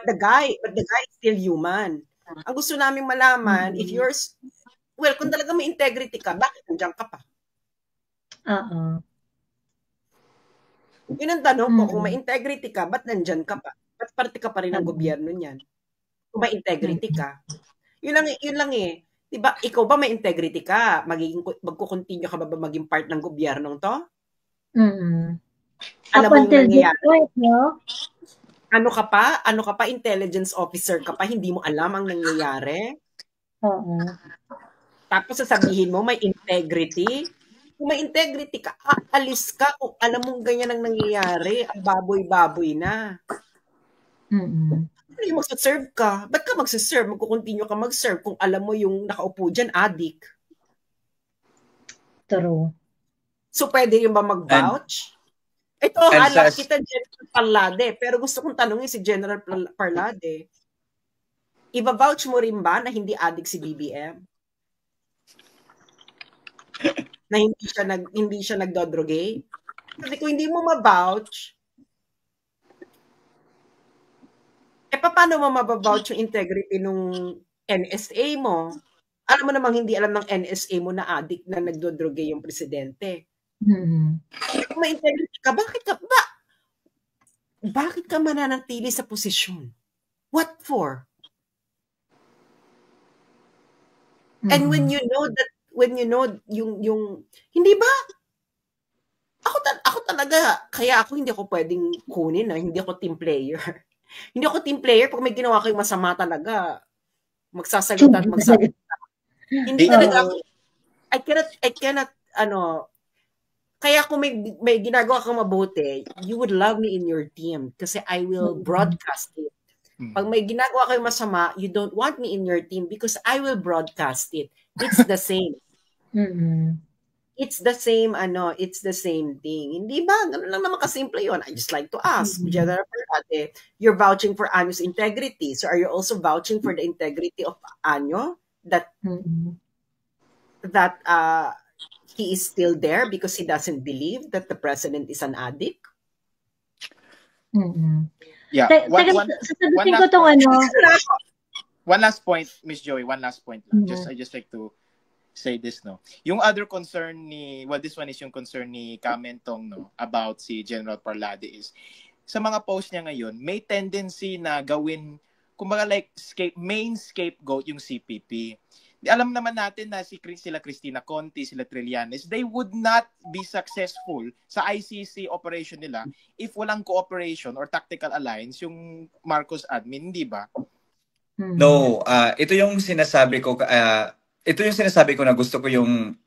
the guy is still human. Ang gusto naming malaman, if yours, well, kung talaga may integrity ka, bakit nandiyan ka pa? Yun ang tanong ko, kung may integrity ka, ba't nandyan ka pa? Ba't parte ka pa rin ng gobyerno niyan? Kung may integrity ka. Yun lang eh. Diba, ikaw ba may integrity ka? Magkukontinue ka ba maging part ng gobyernong to? Alam mo yung nangyayari? Ano ka pa? Intelligence officer ka pa? Hindi mo alam ang nangyayari? Tapos sasabihin mo, may integrity? Kung may integrity ka, aalis ka kung alam mong ganyan ang nangyayari. Ang baboy-baboy na. Ano yung magsaserve ka? Ba't ka magsaserve? Magkukontinue ka mag-serve kung alam mo yung nakaupo dyan, addict. True. So, pwede yung ba mag-vouch? Ito, kita General Parlade. Pero gusto kong tanongin si General Parlade. Iba-vouch mo rin ba na hindi addict si BBM? Na hindi siya nagdodrogate? Kasi kung hindi mo ma-vouch, paano mo mabavouch yung integrity nung NSA mo? Alam mo namang hindi alam ng NSA mo na addict na nagdodroge yung presidente. Kung may integrity ka, bakit ka mananatili sa posisyon? What for? And when you know yung hindi ba? Ako talaga, kaya hindi ako pwedeng kunin, hindi ako team player. Hindi ako team player pag may ginawa kayong masama talaga. Magsasagot at magsagot. Hindi talaga ako. I cannot, kaya kung may ginagawa kang mabuti, you would love me in your team kasi I will broadcast it. Pag may ginagawa kayong masama, you don't want me in your team because I will broadcast it. It's the same. It's the same thing. Hindi ba? Ganun lang naman kasimple yun. I just like to ask, General Perate, you're vouching for Anyo's integrity. So are you also vouching for the integrity of Anyo? That he is still there because he doesn't believe that the president is an addict? Yeah. One last point, Miss Joey. One last point. I just like to say this, no. Yung other concern this one is yung concern ni Kamentong, no, about si General Parlade is sa mga post niya ngayon, may tendency na gawin, kumbaga like main scapegoat yung CPP. Alam naman natin na sila Cristina Conti, sila Trillanes, they would not be successful sa ICC operation nila if walang cooperation or tactical alliance yung Marcos admin, hindi ba? No, ito yung sinasabi ko na gusto ko yung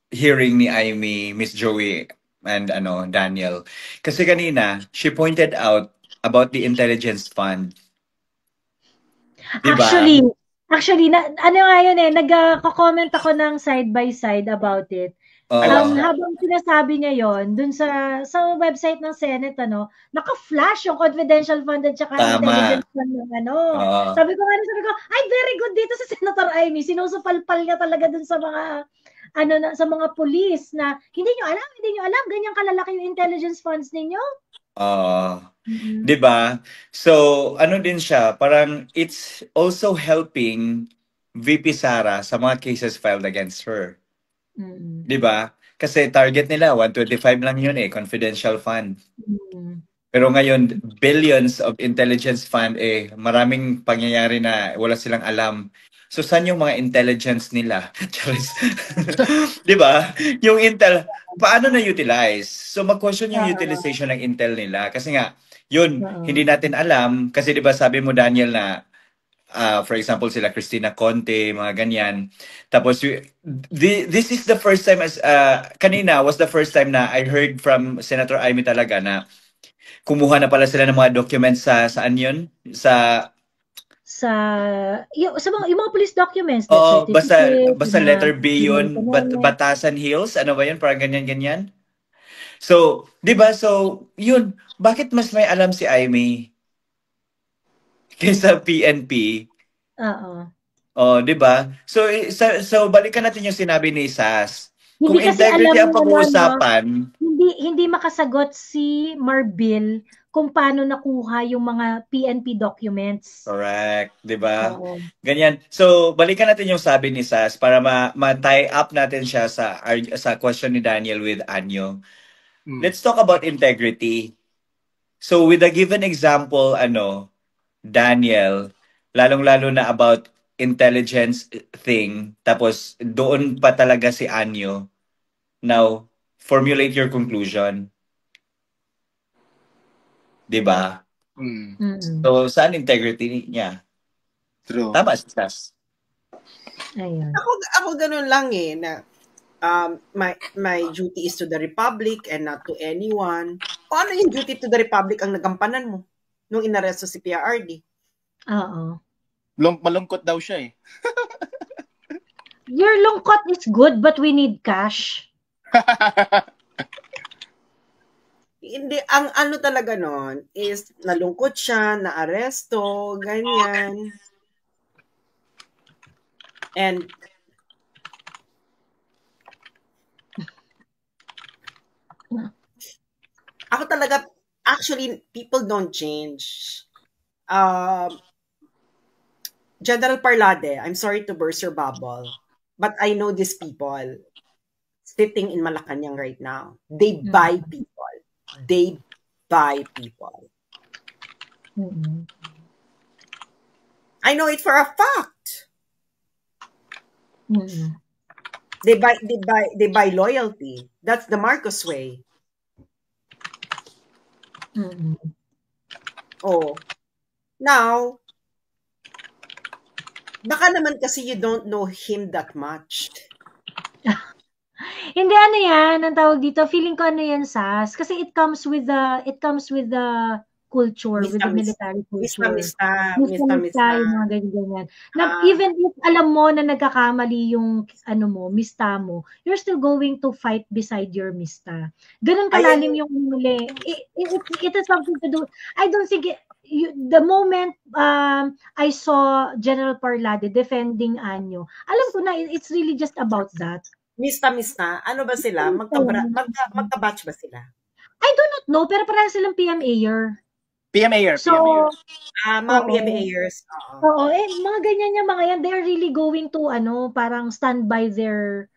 hearing ni Amy, Miss Joey, and Daniel. Kasi kanina, she pointed out about the intelligence fund. Diba? Actually, ano nga yun nagko-comment ako ng side by side about it. Habang sinasabi niya yon dun sa website ng Senate, naka-flash yung confidential fund at saka intelligence fund ng Sabi ko, ay, very good dito sa Senator Amy. Sinusupalpal niya talaga dun sa mga, sa mga police na, hindi nyo alam, ganyan kalalaki yung intelligence funds ninyo. Diba? So, din siya, parang it's also helping VP Sara sa mga cases filed against her. Diba? Kasi target nila, 125 lang yun confidential fund. Pero ngayon, billions of intelligence fund, maraming pangyayari na wala silang alam. So, saan yung mga intelligence nila? Diba? Yung intel, paano na-utilize? So, mag-question yung utilization ng intel nila. Kasi nga, yun, hindi natin alam. Kasi diba sabi mo, Daniel, na for example, sila Cristina Conte, mga ganyan. Tapos, this is the first time, kanina was the first time na I heard from Senator Amy talaga na kumuha na pala sila ng mga documents saan yun? Yung mga police documents. Basta letter B yun, Batasan Hills, ano ba yun? Parang ganyan-ganyan. So, di ba? So, yun, bakit mas may alam si Amy kaysa PNP? Di ba? So, balikan natin yung sinabi ni Sas. Kung integrity ang pag-uusapan, hindi makasagot si Marbil kung paano nakuha yung mga PNP documents. Correct, 'di ba? Ganyan. So, balikan natin yung sabi ni Sas para ma-tie up natin siya sa question ni Daniel with Anyo. Let's talk about integrity. So, with a given example, Daniel, lalong-lalo na about intelligence thing, tapos doon pa talaga si Anyo. Now, formulate your conclusion. Diba? So, saan integrity niya? True. Tama, Sas. Ayun. Ako ganun lang na my duty is to the Republic and not to anyone. Paano yung duty to the Republic ang nagampanan mo nung inaresto si PRRD? Malungkot daw siya Your lungkot is good but we need cash. Hindi, ang talaga nun is nalungkot siya, naaresto, ganyan. And ako talaga, actually, people don't change. General Parlade, I'm sorry to burst your bubble, but I know these people sitting in Malacanang right now. They buy people. They buy people. Mm-mm. I know it for a fact. Mm-mm. They buy loyalty. That's the Marcos way. Mm-mm. Oh. Now, baka naman kasi you don't know him that much. Hindi, ano yan, ang tawag dito, feeling ko ano yan, Sas, kasi it comes with the culture, with the military culture. Mista. Yung mga ganyan-ganyan. Na, Ah. even if alam mo na nagkakamali yung ano mo, mista mo, you're still going to fight beside your mista. Ganun kalalim yung muli. It has something to do. I don't think the moment I saw General Parlade defending Anyo, alam ko na it's really just about that. Mista. Ano ba sila? Magka-batch ba sila? I do not know, pero parang silang PMA-er. PMA-er. So, mga PMA-ers. Oo, mga ganyan yung mga yan, they're really going to, parang stand by their,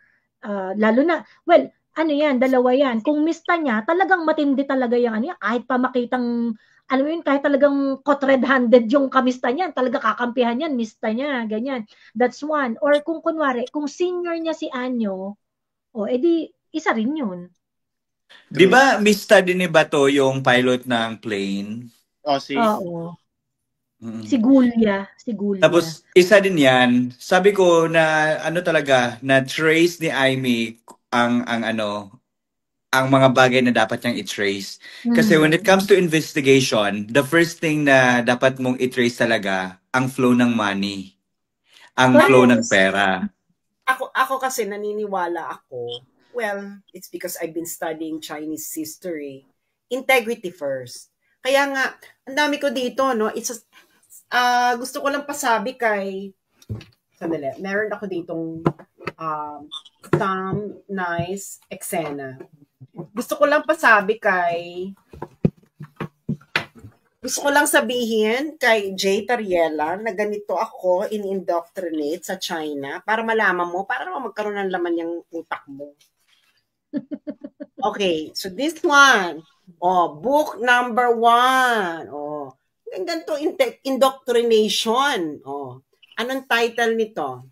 lalo na, well, ano yan, dalawa yan. Kung mista niya, talagang matindi talaga yung ano yan, kahit pa makitang, alam mo yun, kahit talagang caught red-handed yung kamista niyan, talaga kakampihan yan, mista niya, ganyan. That's one. Or kung kunwari, kung senior niya si Anyo, edi, isa rin yun. Di ba mista din ni Bato yung pilot ng plane? Oo. Si Gulya. Tapos, isa din yan. Sabi ko na, talaga, na trace ni Aimee ang mga bagay na dapat niyang i-trace. Kasi when it comes to investigation, the first thing na dapat mong i-trace talaga, ang flow ng money. Ang flow ng pera. Ako kasi naniniwala ako, well, it's because I've been studying Chinese history. Integrity first. Kaya nga, ang dami ko dito, no? Gusto ko lang pasabi kay, sandali, meron ako ditong some nice eksena. Gusto ko lang sabihin kay Jay Tariela na ganito ako in-indoctrinate sa China para malaman mo, para naman magkaroon ng laman yung utak mo. Okay, so this one, book number 1. Ganito indoctrination. Anong title nito?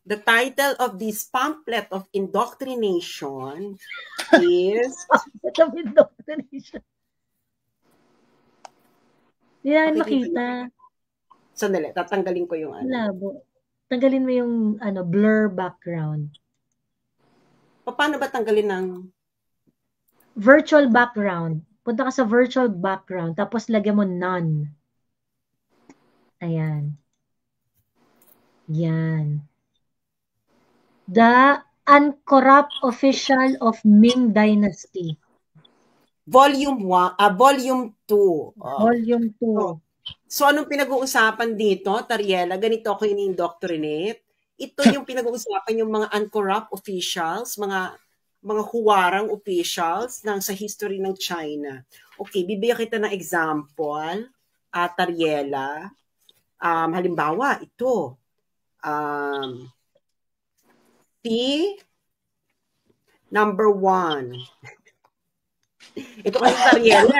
The title of this pamphlet of indoctrination is indoctrination. Hindi namin makita. Sandali, tatanggalin ko yung Labo. Tanggalin mo yung blur background. Paano ba tanggalin ng virtual background? Punta ka sa virtual background, tapos lagyan mo none. Ayan. Yan. The Uncorrupt Official of Ming Dynasty. Volume 1, Volume 2. Volume 2. So, anong pinag-uusapan dito, Tariela? Ganito ako in-indoctrinate. Ito yung pinag-uusapan yung mga uncorrupt officials, mga huwarang officials sa history ng China. Okay, bibigyan kita ng example, Tariela. Halimbawa, ito. Number 1. Ito kasi Tariela.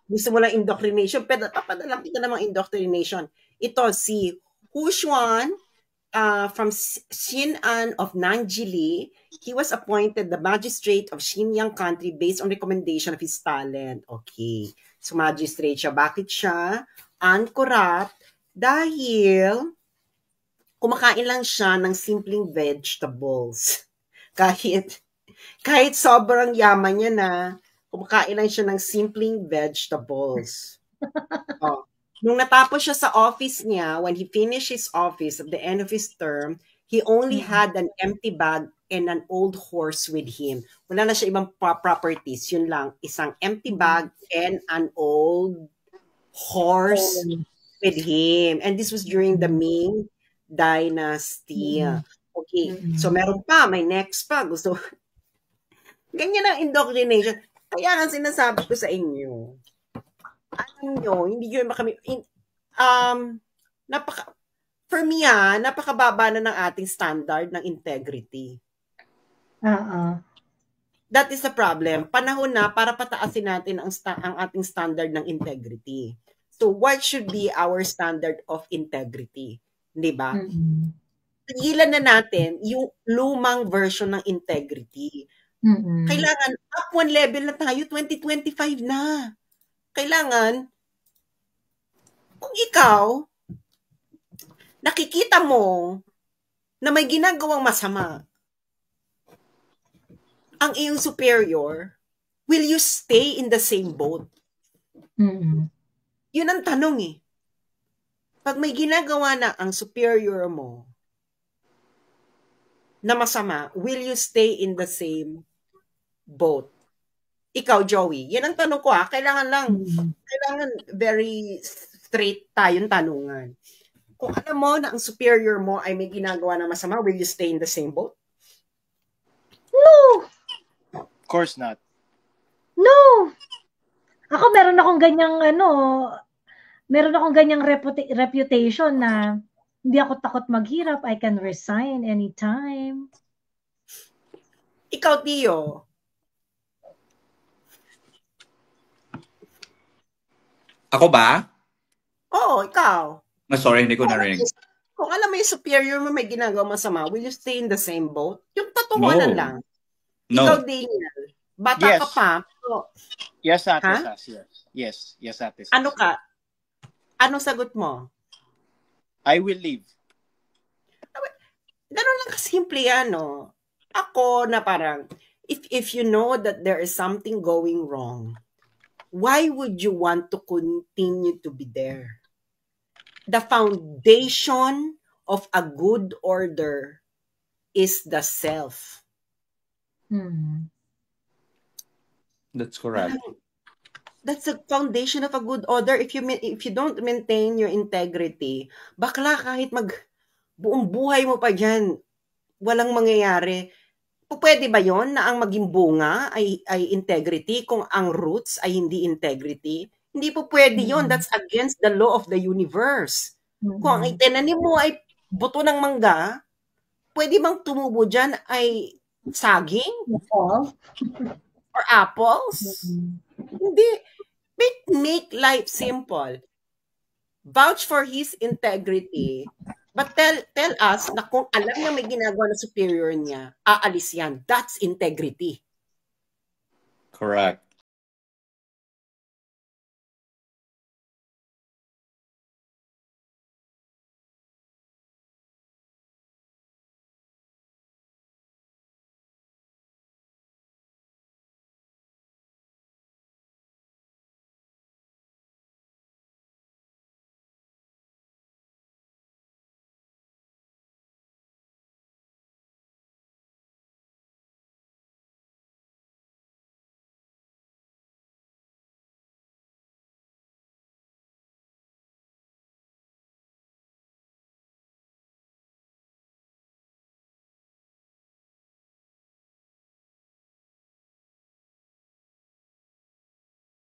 Gusto mo lang indoctrination, pero papadalang kita namang indoctrination. Ito, si Hu Xuan, from Xinan of Nanjili, he was appointed the magistrate of Xinyang country based on recommendation of his talent. Okay. So, magistrate siya. Bakit siya? Uncorrupt. Dahil kumakain lang siya ng simpleng vegetables. Kahit sobrang yaman niya na, kumakain lang siya ng simpleng vegetables. Nung natapos siya sa office niya, when he finished his office at the end of his term, he only had an empty bag and an old horse with him. Wala na siya ibang properties. Yun lang, isang empty bag and an old horse with him. And this was during the Ming dynasty. Mm. Okay. Mm. So, meron pa. May next pa. Gusto. Ganyan ang indoctrination. Kaya ang sinasabi ko sa inyo, alam nyo, hindi nyo kami, for me napakababa na ng ating standard ng integrity. That is the problem. Panahon na para pataasin natin ang ating standard ng integrity. So, what should be our standard of integrity? Di ba? Tigilan na natin yung lumang version ng integrity. Kailangan, up one level na tayo, 2025 na. Kailangan, kung ikaw, nakikita mo na may ginagawang masama, ang iyong superior, will you stay in the same boat? Yun ang tanong eh. Pag may ginagawa na ang superior mo na masama, will you stay in the same boat? Ikaw, Joey, yan ang tanong ko kailangan very straight tayong tanungan. Kung alam mo na ang superior mo ay may ginagawa na masama, will you stay in the same boat? No! Of course not. No! Ako meron akong ganyang reputation na hindi ako takot maghirap. I can resign anytime. Ikaw, Tio. Ako ba? Oo, ikaw. Sorry, hindi ko narinig. Kung alam mo yung superior mo may ginagawa masama, will you stay in the same boat? Yung tatuwanan lang. No. Ikaw, Daniel. Bata ka pa. Pero, Yes, Ate Sas. Yes, Ate Sas. ano ka? Anong sagot mo? I will leave. Ganun lang kasimple yan, no? Ako na parang, if you know that there is something going wrong, why would you want to continue to be there? The foundation of a good order is the self. That's correct. That's the foundation of a good order. If you don't maintain your integrity, bakla kahit buong buhay mo pa dyan, walang mangyayari. Pwede ba yon na ang maging bunga ay integrity kung ang roots ay hindi integrity? Hindi po pwede yon. That's against the law of the universe. Kung ang itinanim mo ay buto ng mangga, pwede bang tumubo dyan ay saging? Or apples? Hindi. Make life simple. Vouch for his integrity. But tell us na kung alam niya may ginagawa na superior niya, aalis yan. That's integrity. Correct.